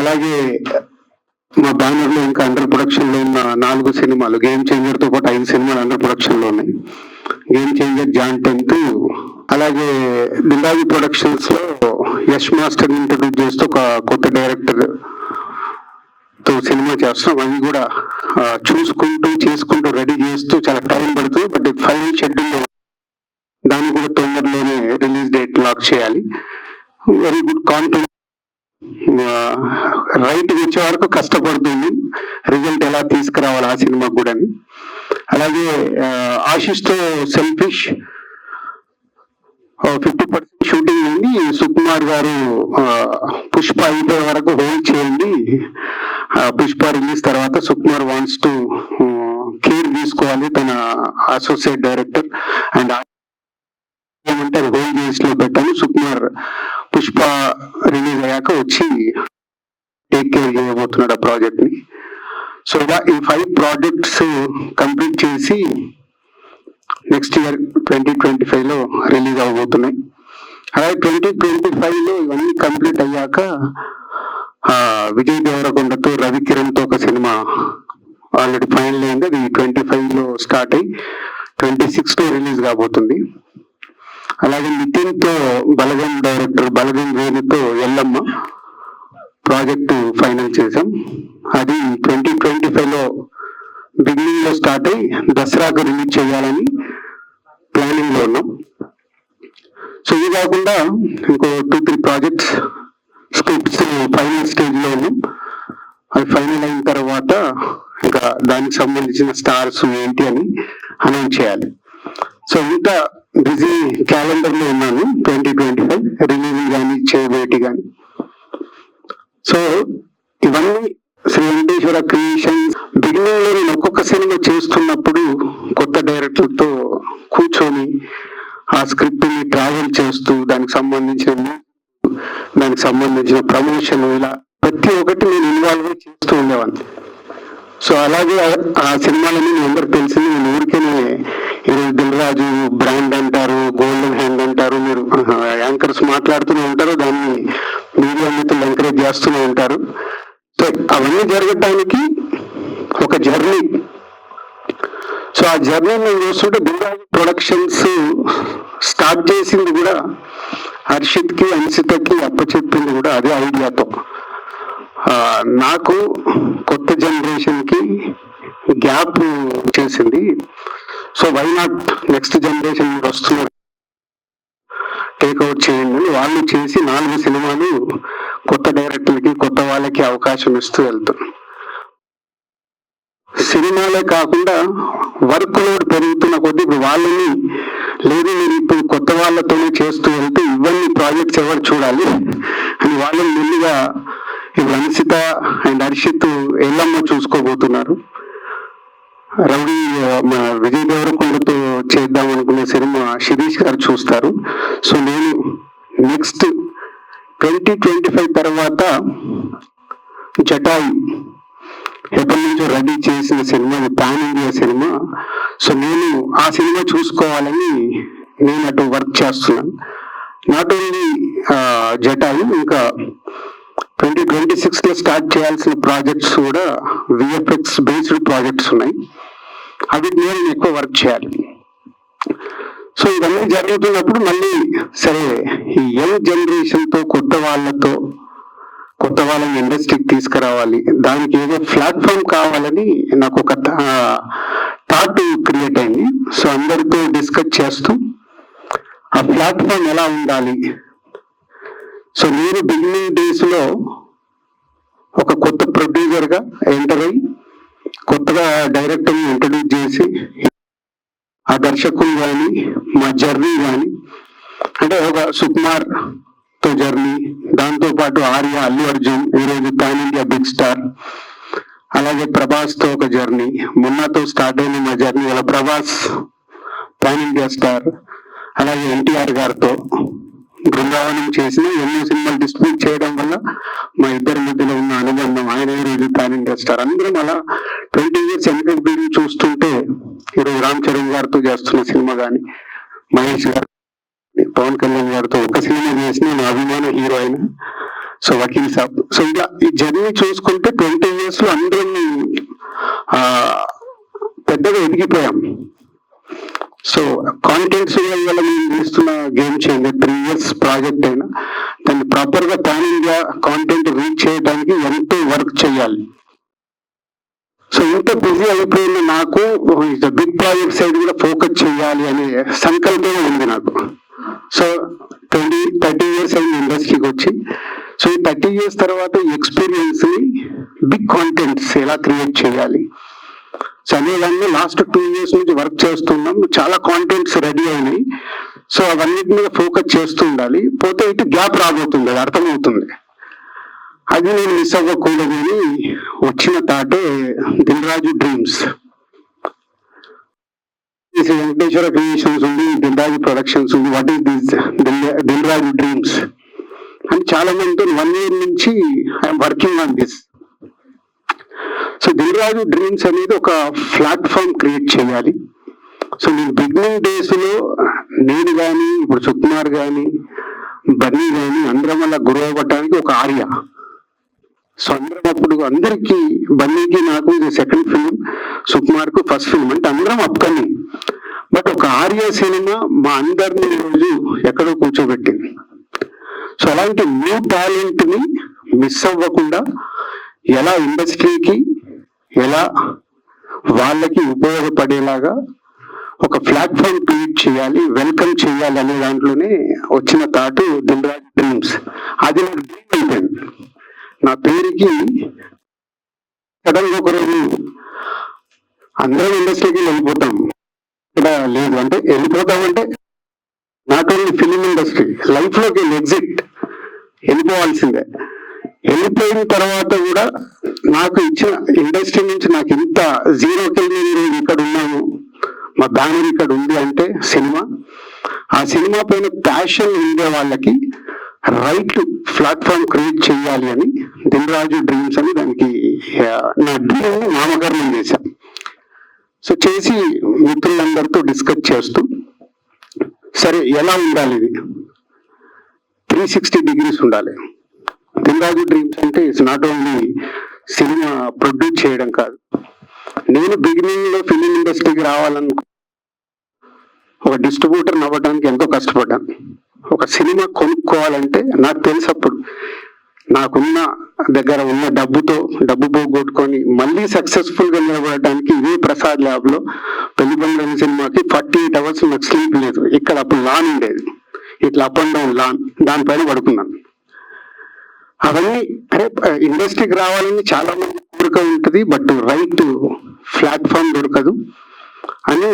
అలాగే మా బ్యానర్ లో ఇంకా అండర్ ప్రొడక్షన్ లో ఉన్న 4 సినిమాలు, గేమ్ చేంజర్ తో పాటు 5 సినిమాలు అండర్ ప్రొడక్షన్ లో ఉన్నాయి. గేమ్ చేంజర్ జాన్ 10th, అలాగే దిల్రాజు ప్రొడక్షన్స్ లో యష్ మాస్టర్ ఇంట్రడ్యూస్ చేస్తూ ఒక కొత్త డైరెక్టర్ తో సినిమా చేస్తున్నాం. అవి కూడా చూసుకుంటూ చేసుకుంటూ రెడీ చేస్తూ చాలా టైం పడుతుంది. బట్ ఫైనల్ షెడ్యూల్ లో దాన్ని కూడా తొందరలోనే రిలీజ్ డేట్ లాక్ చేయాలి. Very good content. రైట్ వచ్చే వరకు కష్టపడుతుంది, రిజల్ట్ ఎలా తీసుకురావాలి ఆ సినిమా కూడా. అలాగే ఆశిష్ తో సెల్ఫిష్ 50% షూటింగ్ ఉంది. సుకుమార్ గారు పుష్ప అయిపోయే వరకు హోల్డ్ చేయండి, పుష్ప రిలీజ్ తర్వాత సుకుమార్ వాంట్స్ టు కేర్ తీసుకోవాలి తన అసోసియేట్ డైరెక్టర్ అండ్ ఏమంటే అది హోల్డ్ చేసి లో పెట్టాను. సుకుమార్ పుష్ప రిలీజ్ అయ్యాక వచ్చి టేక్ కేర్ చేయబోతున్నాడు ఆ ప్రాజెక్ట్ ని. సో ఇలా ఈ 5 ప్రాజెక్ట్స్ కంప్లీట్ చేసి నెక్స్ట్ ఇయర్ 2025 లో రిలీజ్ అవబోతున్నాయి. అలాగే 2025 లో ఇవన్నీ కంప్లీట్ అయ్యాక విజయ్ దేవరకొండతో రవికిరణ్ తో ఒక సినిమా ఆల్రెడీ ఫైనల్ అయింది. అది 25 లో స్టార్ట్ అయ్యి 26 లో రిలీజ్ కాబోతుంది. అలాగే నితిన్ తో బలగం డైరెక్టర్ బలగం వేణుతో ఎల్లమ్మ ప్రాజెక్ట్ ఫైనల్ చేసాం. అది 2025 లో బిగినింగ్ లో స్టార్ట్ అయ్యి దసరాకు రిలీజ్ చేయాలని ప్లానింగ్ లో ఉన్నాం. సో ఇది కాకుండా ఇంకో 2-3 ప్రాజెక్ట్స్ స్క్రిప్ట్స్ ఫైనల్ స్టేజ్ లో ఉన్నాం. అది ఫైనల్ అయిన తర్వాత ఇంకా దానికి సంబంధించిన స్టార్స్ ఏంటి అని అనౌన్స్ చేయాలి. సో ఇంత బిజీ క్యాలెండర్ లో ఉన్నాను 2025 రిలీజ్ కానీ చేయబోయేటి కానీ. సో ఇవన్నీ శ్రీ వెంకటేశ్వర క్రియేషన్స్. బిగినింగ్ లో నేను ఒక్కొక్క సినిమా చేస్తున్నప్పుడు కొత్త డైరెక్టర్తో కూర్చొని ఆ స్క్రిప్ట్ ని ట్రావెల్ చేస్తూ దానికి సంబంధించిన ప్రమోషన్ ఇలా ప్రతి ఒక్కటి నేను ఇన్వాల్వ్ చేస్తూ ఉండేవాడిని. సో అలాగే ఆ సినిమాలని మీ అందరికి తెలిసింది. నేను ఊరికేనే ఈరోజు దిల్రాజు బ్రాండ్ అంటారు, గోల్డెన్ హ్యాండ్ అంటారు, మీరు యాంకర్స్ మాట్లాడుతూనే ఉంటారు, దాన్ని మీడియా మిత్రులు ఎంకరేజ్ చేస్తూనే ఉంటారు. సో అవన్నీ జరగటానికి ఒక జర్నీ. సో ఆ జర్నీ నేను చూస్తుంటే దిల్రాజు ప్రొడక్షన్స్ స్టార్ట్ చేసింది కూడా హర్షిత్ కి అన్సితకి అప్పచెప్పింది కూడా అదే ఐడియాతో. నాకు కొత్త జనరేషన్ కి గ్యాప్ చేసింది. So why not next generation వస్తున్నారు టేక్అవుట్ చేయండి, వాళ్ళు చేసి 4 సినిమాలు కొత్త డైరెక్టర్లకి కొత్త వాళ్ళకి అవకాశం ఇస్తూ వెళ్తారు. సినిమాలే కాకుండా వర్క్ లోడ్ పెరుగుతున్న కొద్ది ఇప్పుడు వాళ్ళని లేదు మీరు ఇప్పుడు కొత్త వాళ్ళతోనే చేస్తూ వెళ్తే ఇవన్నీ ప్రాజెక్ట్స్ ఎవరు చూడాలి అని వాళ్ళని ముందుగా ఇప్పుడు అన్సిత అండ్ హర్షిత్ ఎల్లమ్మ చూసుకోబోతున్నారు. రవి మన విజయ్ దేవరకొండతో చేద్దాం అనుకునే సినిమా శిరీష్ గారు చూస్తారు. సో నేను నెక్స్ట్ 2025 తర్వాత జటాయి ఎప్పటి నుంచో రెడీ చేసిన cinema, pan India cinema. So నేను ఆ సినిమా చూసుకోవాలని నేను అటు వర్క్ చేస్తున్నాను. నాట్ ఓన్లీ జటాయి, ఇంకా 2026 లో స్టార్ట్ చేయాల్సిన ప్రాజెక్ట్స్ కూడా విఎఫ్ఎక్స్ బేస్డ్ ప్రాజెక్ట్స్ ఉన్నాయి. అవి నేను ఎక్కువ వర్క్ చేయాలి. సో ఇవన్నీ జరుగుతున్నప్పుడు మళ్ళీ సరే ఈ యంగ్ జనరేషన్ తో కొత్త వాళ్ళని ఇండస్ట్రీకి తీసుకురావాలి, దానికి ఏదో ప్లాట్ఫామ్ కావాలని నాకు ఒక థాట్ క్రియేట్ అయింది. సో అందరితో డిస్కస్ చేస్తూ ఆ ప్లాట్ఫామ్ ఎలా ఉండాలి. సో నేను బిగినింగ్ డేస్ లో ఒక కొత్త ప్రొడ్యూసర్ గా ఎంటర్ అయ్యి కొత్తగా డైరెక్టర్ ఇంట్రడ్యూస్ చేసి ఆ దర్శకులు కానీ మా జర్నీ కానీ అంటే ఒక సుకుమార్ తో జర్నీ, దాంతో పాటు ఆర్య, అల్లు అర్జున్ ఈరోజు పాన్ ఇండియా బిగ్ స్టార్, అలాగే ప్రభాస్ తో ఒక జర్నీ, మొన్నతో స్టార్ట్ అయిన మా జర్నీ అలా ప్రభాస్ పాన్ ఇండియా స్టార్, అలాగే ఎన్టీఆర్ గారితో బృందావనం చేసిన ఎన్నో సినిమాలు డిస్ట్రిబ్యూట్ చేయడం వల్ల మా ఇద్దరి మధ్యలో ఉన్న అనుబంధం, ఆయన ఈరోజు పాన్ ఇండియా స్టార్. అందరం అలా 20 years వెనక చూస్తుంటే ఈరోజు రామ్ చరణ్ గారితో చేస్తున్న సినిమా కానీ, మహేష్ గారు, పవన్ కళ్యాణ్ గారితో ఒక సినిమా చేసిన నా అభిమాన హీరో అయిన సో వకీల్ సాబ్. సో ఇంకా ఈ జర్నీ చూసుకుంటే 20 years లో అందరం పెద్దగా ఎదిగిపోయాం. సో కాంటెంట్స్ వల్ల మేము చేస్తున్న గేమ్ చేంజర్ 3 years ప్రాజెక్ట్ అయినా దాన్ని ప్రాపర్ గా పాన్ ఇండియా కాంటెంట్ రీచ్ చేయడానికి ఎంతో వర్క్ చేయాలి. సో ఇంత బిజీ అయిపోయిన నాకు బిగ్ ప్రాజెక్ట్ సైడ్ కూడా ఫోకస్ చేయాలి అనే సంకల్పం ఉంది నాకు. సో 30 years అయింది ఇండస్ట్రీకి వచ్చి. సో ఈ 30 years తర్వాత ఎక్స్పీరియన్స్ ని బిగ్ కాంటెంట్స్ ఎలా క్రియేట్ చేయాలి సో అనేదాన్ని లాస్ట్ 2 years నుంచి వర్క్ చేస్తున్నాం. చాలా కాంటెంట్స్ రెడీ అయినాయి. సో అవన్నిటి మీద ఫోకస్ చేస్తూ ఉండాలి. పోతే ఇటు గ్యాప్ రాబోతుంది, అది అర్థమవుతుంది. అది నేను మిస్ అవ్వకూడదు అని వచ్చిన తాటే దిల్ రాజు డ్రీమ్స్. వెంకటేశ్వర క్రియేషన్స్ ఉంది, దిల్ రాజు ప్రొడక్షన్స్ ఉంది. What is this Dil Raju Dreams అని చాలా మందితో 1 year నుంచి I'm working on this. So Dil Raju Dreams అనేది ఒక ప్లాట్ఫామ్ క్రియేట్ చేయాలి. సో నేను బిగినింగ్ డేస్ లో నేను కానీ ఇప్పుడు సుకుమార్ కానీ బన్నీ కానీ అందరం వల్ల గురు అవ్వటానికి ఒక ఆర్య. సో అందరం అప్పుడు అందరికి బన్నీకి నాకు ఇది సెకండ్ ఫిలిం, సుకుమార్ కు ఫస్ట్ ఫిలిం, అంటే అందరం అప్కమింగ్. బట్ ఒక ఆర్య సినిమా మా అందరిని రోజు ఎక్కడో కూర్చోబెట్టింది. సో అలాంటి న్యూ టాలెంట్ ని మిస్ అవ్వకుండా ఎలా ఇండస్ట్రీకి ఎలా వాళ్ళకి ఉపయోగపడేలాగా ఒక ప్లాట్ఫామ్ క్రియేట్ చేయాలి, వెల్కమ్ చేయాలి అనే దాంట్లోనే వచ్చిన థాట్ దిల్ రాజు డ్రీమ్స్. అది నాకు డ్రీమ్ అయిపోయింది. నా పేరుకి సడన్ గా ఒకరోజు అందరం ఇండస్ట్రీకి వెళ్ళిపోతాం, ఇక్కడ లేదు అంటే వెళ్ళిపోతామంటే not only film industry, life లోకి ఎగ్జిట్ వెళ్ళిపోవాల్సిందే. వెళ్ళిపోయిన తర్వాత కూడా నాకు ఇచ్చిన ఇండస్ట్రీ నుంచి నాకు ఇంత జీరోకి నేను ఇక్కడ ఉన్నాను, మా బ్యానర్ ఇక్కడ ఉంది అంటే సినిమా. ఆ సినిమా పైన ప్యాషన్ ఉండే వాళ్ళకి రైట్ ప్లాట్ఫామ్ క్రియేట్ చేయాలి అని దిల్ రాజు డ్రీమ్స్ అని దానికి నా డ్రీమ్ నామకరణం చేశాం. సో చేసి మిత్రులందరితో డిస్కస్ చేస్తూ సరే ఎలా ఉండాలి, ఇది 360 degrees ఉండాలి. దిల్ రాజు డ్రీమ్స్ అంటే it's not only cinema produce చేయడం కాదు. నేను బిగినింగ్ లో ఫిలిం ఇండస్ట్రీకి రావాలనుకో ఒక డిస్ట్రిబ్యూటర్ అవ్వడానికి ఎంతో కష్టపడ్డాను. ఒక సినిమా కొనుక్కోవాలంటే నాకు తెలుసు అప్పుడు నాకున్న దగ్గర ఉన్న డబ్బు పోగొట్టుకొని మళ్ళీ సక్సెస్ఫుల్ గా నిలబడటానికి ఇదే ప్రసాద్ ల్యాబ్ లో పెళ్లి బంగారం సినిమాకి 48 hours నాకు స్లీప్ లేదు. ఇక్కడ అప్పుడు లాన్ ఉండేది, ఇట్లా అప్ అండ్ డౌన్ లాన్, దానిపైన పడుకున్నాను. అవన్నీ అరే ఇండస్ట్రీకి రావాలని చాలా మంది కోరిక ఉంటుంది, బట్ రైట్ ప్లాట్ఫామ్ దొరకదు అని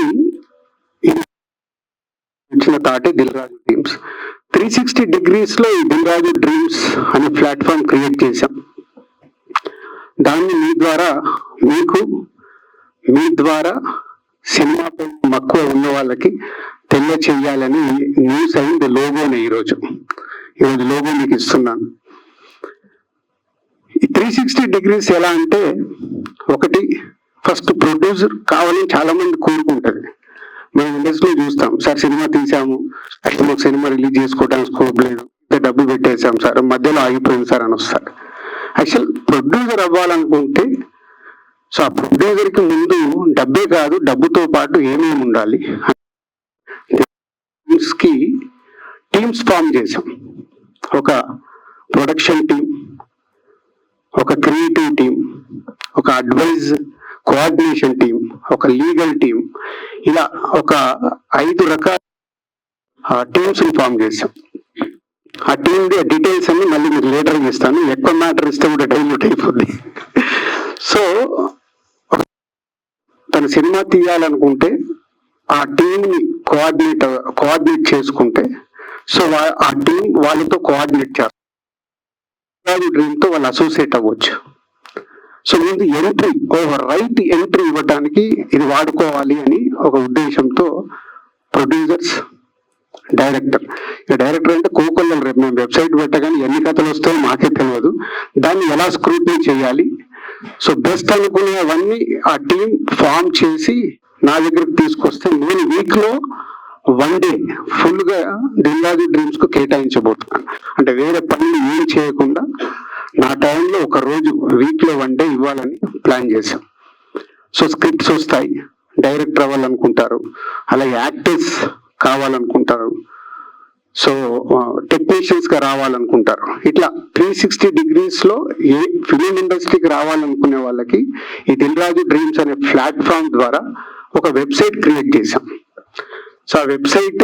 ఇచ్చిన తాటే దిల్ రాజు డ్రీమ్స్. 360 degrees లో ఈ దిల్ రాజు డ్రీమ్స్ అనే ప్లాట్ఫామ్ క్రియేట్ చేశాం. దాన్ని మీ ద్వారా సినిమాపై మక్కువ ఉన్న వాళ్ళకి తెలియచేయాలని న్యూస్ అయింది లోగోని ఈరోజు లోగో మీకు ఇస్తున్నాను. ఈ 360 degrees ఎలా అంటే, ఒకటి ఫస్ట్ ప్రొడ్యూసర్ కావాలని చాలా మంది కోరుకుంటది. మనం ఇండస్ట్రీలో చూస్తాం, సార్ సినిమా తీసాము అయితే మాకు సినిమా రిలీజ్ చేసుకోవడానికి స్కోప్ లేదు, డబ్బు పెట్టేసాం సార్, మధ్యలో ఆగిపోయింది సార్ అని వస్తారు. యాక్చువల్ ప్రొడ్యూసర్ అవ్వాలనుకుంటే సో ఆ ప్రొడ్యూసర్ కి ముందు డబ్బే కాదు, డబ్బుతో పాటు ఏమేమి ఉండాలి కి టీమ్స్ ఫామ్ చేసాం. ఒక ప్రొడక్షన్ టీం, ఒక క్రియేటివ్ టీం, ఒక అడ్వైజ్ కోఆర్డినేషన్ టీం, ఒక లీగల్ టీం, ఇలా ఒక 5 రకాల టీమ్స్ ఫామ్ చేసాం. ఆ టీం డీటెయిల్స్ అన్ని మళ్ళీ మీకు లేటర్ ఇస్తాను, ఎక్కువ మ్యాటర్ ఇస్తే కూడా డైల్యూట్ అయిపోద్ది. సో తన సినిమా తీయాలనుకుంటే ఆ టీంని కోఆర్డినేట్ చేసుకుంటే సో ఆ టీం వాళ్ళతో కోఆర్డినేట్ చేస్తారు, డ్రీమ్ తో వాళ్ళు అసోసియేట్ అవ్వచ్చు. సో ముందు రైట్ ఎంట్రీ ఇవ్వడానికి ఇది వాడుకోవాలి అని ఒక ఉద్దేశంతో ప్రొడ్యూసర్స్, డైరెక్టర్ అంటే కోకొల్లలు. రేపు మేము వెబ్సైట్ పెట్టగానే ఎన్ని కథలు వస్తాయో మాకే తెలియదు, దాన్ని ఎలా స్క్రూటినీ చేయాలి. సో బెస్ట్ అనుకునేవన్నీ ఆ టీం ఫామ్ చేసి నా దగ్గరికి తీసుకొస్తే నేను వీక్ లో వన్ డే ఫుల్ గా దిల్ రాజు డ్రీమ్స్ కు కేటాయించబోతున్నాను. అంటే వేరే పనులు ఏం చేయకుండా నా టైంలో ఒక రోజు వీక్ లో వన్ డే ఇవ్వాలని ప్లాన్ చేశాం. సో స్క్రిప్ట్స్ వస్తాయి, డైరెక్టర్ అవ్వాలనుకుంటారు, అలాగే యాక్టర్స్ కావాలనుకుంటారు, సో టెక్నీషియన్స్ గా రావాలనుకుంటారు. ఇట్లా 360 degrees లో ఏ ఫిలిం ఇండస్ట్రీకి రావాలనుకునే వాళ్ళకి ఈ దిల్ రాజు డ్రీమ్స్ అనే ప్లాట్ఫామ్ ద్వారా ఒక వెబ్సైట్ క్రియేట్ చేశాం. సో ఆ వెబ్సైట్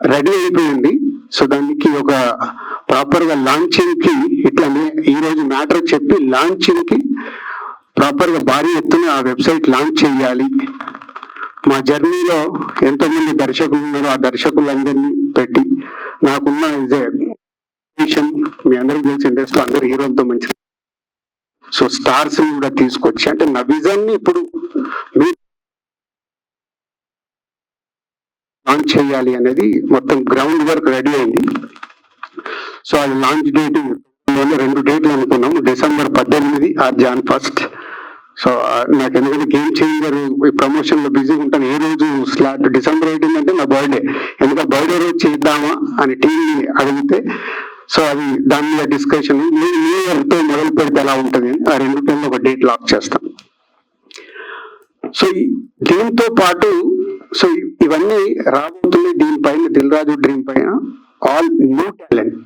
రెడీ అయిపోయింది. సో దానికి ఒక ప్రాపర్ గా లాంచింగ్ కి ఇట్లానే ఈ రోజు మ్యాటర్ చెప్పి లాంచింగ్ కి ప్రాపర్ గా భారీ ఎత్తున ఆ వెబ్సైట్ లాంచ్ చేయాలి. మా జర్నీలో ఎంతోమంది దర్శకులు ఉన్నారో ఆ దర్శకులందరినీ పెట్టి నాకున్న మీ అందరికి తెలిసి ఇండస్ట్రీ అందరు హీరోలతో మంచి సో స్టార్స్ కూడా తీసుకొచ్చి అంటే నా విజన్ ని ఇప్పుడు లాంచ్ చేయాలి అనేది మొత్తం గ్రౌండ్ వర్క్ రెడీ అయింది. సో అది లాంచ్ డేట్ 2 డేట్లు అనుకున్నాము, December 18 ఆర్ Jan 1. సో నాకు ఎందుకంటే గేమ్ చేంజర్ ప్రమోషన్ లో బిజీగా ఉంటాను. ఏ రోజు స్లాట్ December 18 అంటే నా బర్త్డే, ఎందుకంటే బర్త్డే రోజు చేద్దామా అని టీవీ అడిగితే సో అది దాని మీద డిస్కషన్ న్యూ ఇయర్ తో మొదలు పెడితే ఎలా ఉంటుంది అని ఆ 2 టైంలో ఒక డేట్ లాక్ చేస్తాం. సో దీంతో పాటు సో ఇవన్నీ రాబోతున్నాయి. దీనిపైన దిల్ రాజు డ్రీమ్ పైన ఆల్ న్యూ టాలెంట్,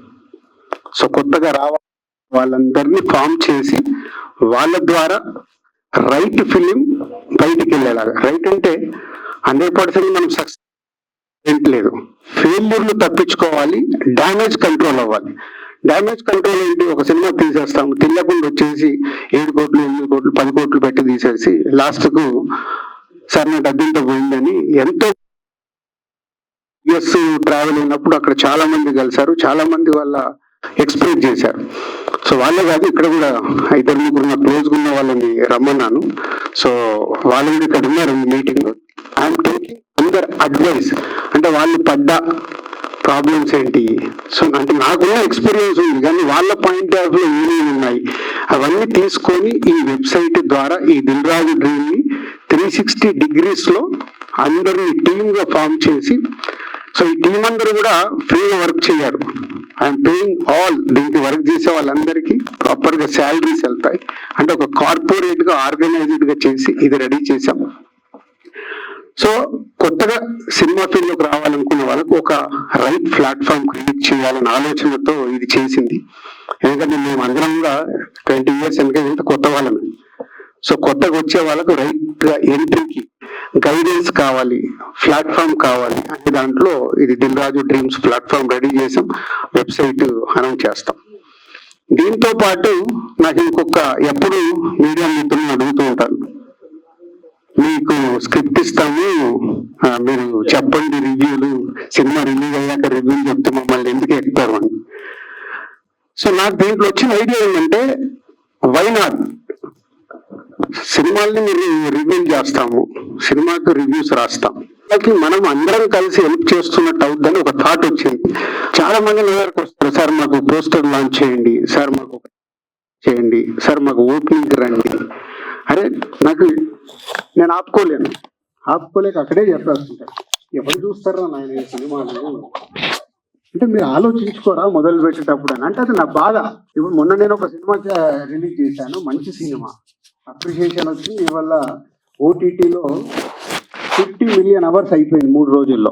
సో కొత్తగా రావాలి వాళ్ళందరినీ ఫామ్ చేసి వాళ్ళ ద్వారా రైట్ ఫిలిం బయటికి వెళ్ళేలాగా. రైట్ అంటే 100% మనం సక్సెస్ లేదు, ఫెయిల్యూర్లు తప్పించుకోవాలి, డ్యామేజ్ కంట్రోల్ అవ్వాలి. డ్యామేజ్ కంట్రోల్ ఏంటి? ఒక సినిమా తీసేస్తాము, తెలియకుండా వచ్చేసి 7 కోట్లు 8 కోట్లు 10 కోట్లు పెట్టి తీసేసి లాస్ట్ కు సార్ నా డబ్బింతో పోయిందని ఎంతో యుఎస్ ట్రావెల్ అయినప్పుడు అక్కడ చాలా మంది కలిసారు, చాలా మంది వాళ్ళ ఎక్స్ప్రెస్ చేశారు. సో వాళ్ళే కాదు, ఇక్కడ కూడా 2-3 నా క్లోజ్ ఉన్న వాళ్ళని రమ్మన్నాను. సో వాళ్ళు కూడా ఇక్కడ ఉన్నారు మీటింగ్. ఐఎమ్ టేకింగ్ అందర్ అడ్వైస్, అంటే వాళ్ళు పడ్డ ప్రాబ్లమ్స్ ఏంటి, సో అంటే నాకున్న ఎక్స్పీరియన్స్ ఉంది కానీ వాళ్ళ పాయింట్ ఆఫ్ లో ఏమేమి ఉన్నాయి అవన్నీ తీసుకొని ఈ వెబ్సైట్ ద్వారా ఈ దిల్ రాజు డ్రీమ్ ని 360 degrees లో అందరినీ టీమ్ గా ఫామ్ చేసి, సో ఈ టీం అందరూ కూడా ఫ్రీగా వర్క్ చేయారు. ఐఎమ్ పేయింగ్ ఆల్, దీనికి వర్క్ చేసే వాళ్ళందరికీ ప్రాపర్ గా శాలరీస్ వెళ్తాయి. అంటే ఒక కార్పొరేట్ గా ఆర్గనైజ్డ్ గా చేసి ఇది రెడీ చేసాం. సో కొత్తగా సినిమా ఫీల్డ్ లోకి రావాలనుకున్న వాళ్ళకు ఒక రైట్ ప్లాట్ఫామ్ క్రియేట్ చేయాలన్న ఆలోచనతో ఇది చేసింది. ఎందుకంటే మేము అందరం కూడా 20 years వెనక కొత్త వాళ్ళమే. సో కొత్తగా వచ్చే వాళ్ళకు రైట్ గా ఎంట్రీకి గైడెన్స్ కావాలి, ప్లాట్ఫామ్ కావాలి అనే దాంట్లో ఇది Dil Raju dreams platform ready చేసాం, వెబ్సైట్ అనౌన్స్ చేస్తాం. దీంతో పాటు నాకు ఇంకొక ఎప్పుడు మీడియా మిత్రులను అడుగుతూ ఉంటాను, మీకు స్క్రిప్ట్ ఇస్తాము మీరు చెప్పండి రివ్యూలు, సినిమా రిలీజ్ అయ్యాక రివ్యూలు చెప్తే మమ్మల్ని ఎందుకు ఎక్కుతారు అని. సో నాకు దీంట్లో వచ్చిన ఐడియా ఏంటంటే, వై నాట్ సినిమాల్ని మీరు రివ్యూ చేస్తాము, సినిమాకు రివ్యూస్ రాస్తాం, మనం అందరం కలిసి హెల్ప్ చేస్తున్నట్టు అవుతుందని ఒక థాట్ వచ్చింది. చాలా మంది నా దగ్గరకు వస్తారు, సార్ మాకు పోస్టర్ లాంచ్ చేయండి, సార్ మాకు చేయండి, సార్ మాకు ఓపెనింగ్ రండి. అరే నాకు నేను ఆపుకోలేక అక్కడే చెప్పేస్తుంటాను, ఎవరు చూస్తారా నాయన సినిమాలు అంటే మీరు ఆలోచించుకోరా మొదలు పెట్టేటప్పుడు అని. అంటే అది నా బాధ. ఇప్పుడు మొన్న నేను ఒక సినిమా రిలీజ్ చేశాను, మంచి సినిమా, అప్రిషియేషన్ వచ్చింది. ఇవల్ల ఓటీటీలో 50 million hours అయిపోయింది 3 రోజుల్లో.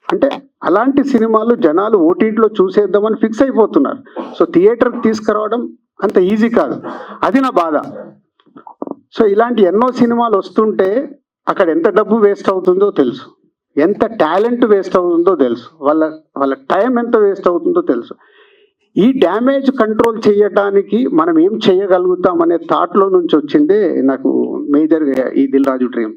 అంటే అలాంటి సినిమాలు జనాలు ఓటీటీలో చూసేద్దామని ఫిక్స్ అయిపోతున్నారు. సో థియేటర్కి తీసుకురావడం అంత ఈజీ కాదు, అది నా బాధ. సో ఇలాంటి ఎన్నో సినిమాలు వస్తుంటే అక్కడ ఎంత డబ్బు వేస్ట్ అవుతుందో తెలుసు, ఎంత టాలెంట్ వేస్ట్ అవుతుందో తెలుసు, వాళ్ళ టైం ఎంత వేస్ట్ అవుతుందో తెలుసు. ఈ డ్యామేజ్ కంట్రోల్ చేయడానికి మనం ఏం చేయగలుగుతాం అనే థాట్లో నుంచి వచ్చిందే నాకు మేజర్గా ఈ దిల్ రాజు డ్రీమ్.